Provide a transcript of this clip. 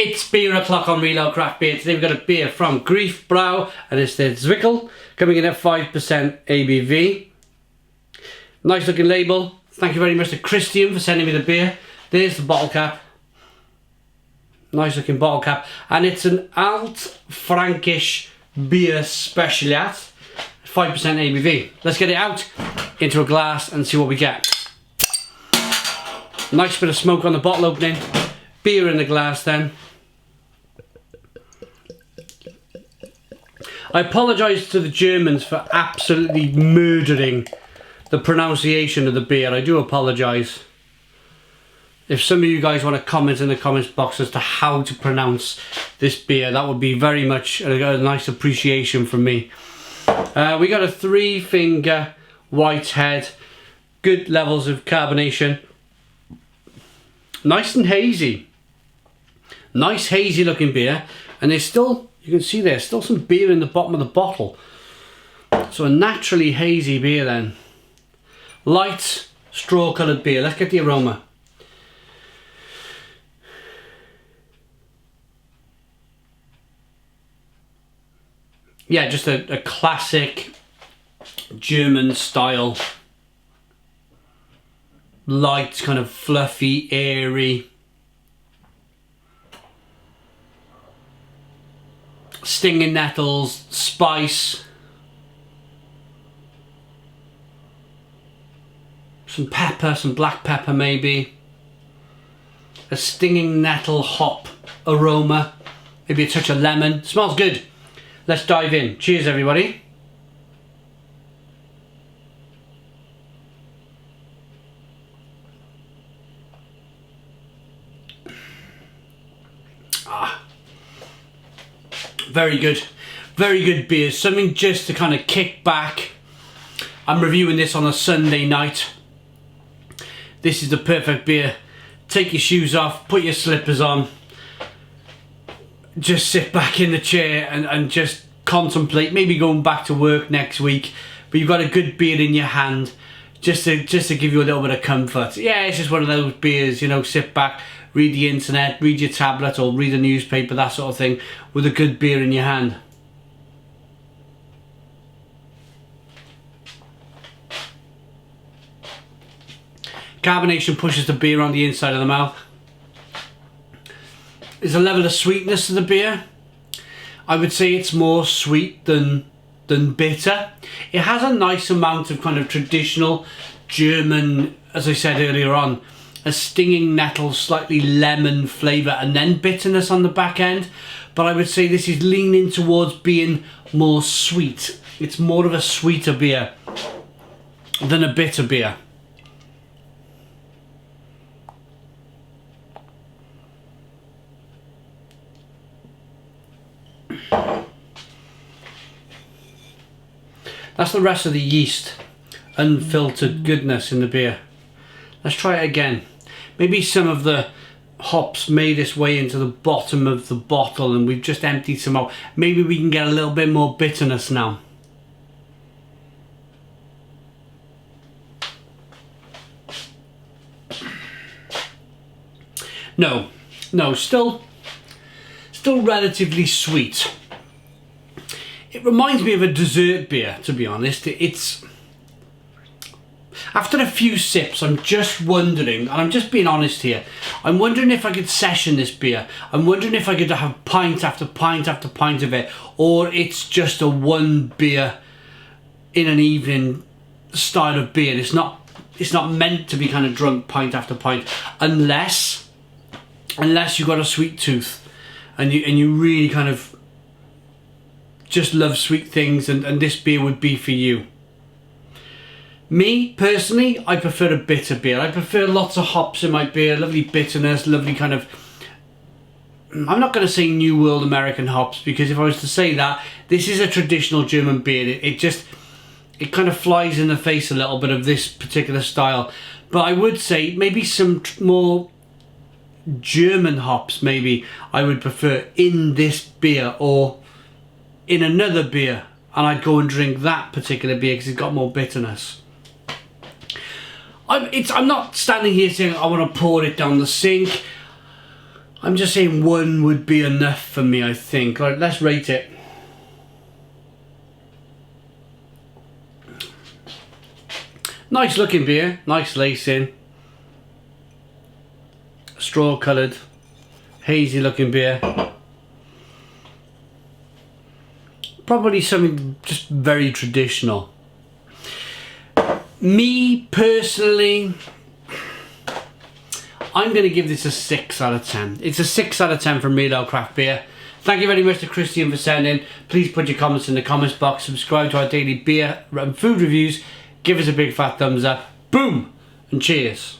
It's beer o'clock on Reload Craft Beer. Today we've got a beer from Greif Brau, and it's the Zwickl, coming in at 5% ABV. Nice looking label. Thank you very much to Christian for sending me the beer. There's the bottle cap. Nice looking bottle cap. And it's an Alt Frankish beer specialet. 5% ABV. Let's get it out into a glass and see what we get. Nice bit of smoke on the bottle opening. Beer in the glass then. I apologise to the Germans for absolutely murdering the pronunciation of the beer. I do apologise. If some of you guys want to comment in the comments box as to how to pronounce this beer, that would be very much a nice appreciation from me. We got a 3-finger white head. Good levels of carbonation. Nice and hazy. Nice hazy looking beer. And there's still, you can see there's still some beer in the bottom of the bottle. So a naturally hazy beer then. Light straw coloured beer. Let's get the aroma. Yeah, just a classic German style. Light, kind of fluffy, airy. Stinging nettles, spice. Some pepper, some black pepper maybe. A stinging nettle hop aroma. Maybe a touch of lemon. Smells good. Let's dive in. Cheers, everybody. Very good. Very good beer. Something just to kind of kick back. I'm reviewing this on a Sunday night. This is the perfect beer. Take your shoes off, put your slippers on. Just sit back in the chair and just contemplate maybe going back to work next week, but you've got a good beer in your hand just to give you a little bit of comfort. Yeah, it's just one of those beers, you know, sit back, read the internet, read your tablet or read a newspaper, that sort of thing, with a good beer in your hand. Carbonation pushes the beer on the inside of the mouth. There's a level of sweetness to the beer. I would say it's more sweet than bitter. It has a nice amount of kind of traditional German, as I said earlier on, a stinging nettle, slightly lemon flavour and then bitterness on the back end. But I would say this is leaning towards being more sweet. It's more of a sweeter beer than a bitter beer. That's the rest of the yeast, unfiltered goodness in the beer. Let's try it again. Maybe some of the hops made its way into the bottom of the bottle and we've just emptied some out. Maybe we can get a little bit more bitterness now. No, still relatively sweet. It reminds me of a dessert beer, to be honest. It's after a few sips, I'm just wondering, and I'm just being honest here, I'm wondering if I could session this beer. I'm wondering if I could have pint after pint after pint of it, or it's just a one beer in an evening style of beer. It's not meant to be kind of drunk pint after pint, unless you've got a sweet tooth and you really kind of just love sweet things, and this beer would be for you. Me, personally, I prefer a bitter beer. I prefer lots of hops in my beer, lovely bitterness, lovely kind of... I'm not going to say New World American hops, because if I was to say that, this is a traditional German beer. It kind of flies in the face a little bit of this particular style. But I would say maybe some more German hops, maybe, I would prefer in this beer, or in another beer, and I'd go and drink that particular beer because it's got more bitterness. I'm not standing here saying I want to pour it down the sink. I'm just saying 1 would be enough for me, I think. Right, let's rate it. Nice looking beer, nice lacing. Straw coloured, hazy looking beer. Probably something just very traditional. Me personally, I'm going to give this a 6 out of 10. It's a 6 out of 10 for Milo Craft Beer. Thank you very much to Christian for sending. Please put your comments in the comments box. Subscribe to our daily beer and food reviews. Give us a big fat thumbs up. Boom! And cheers.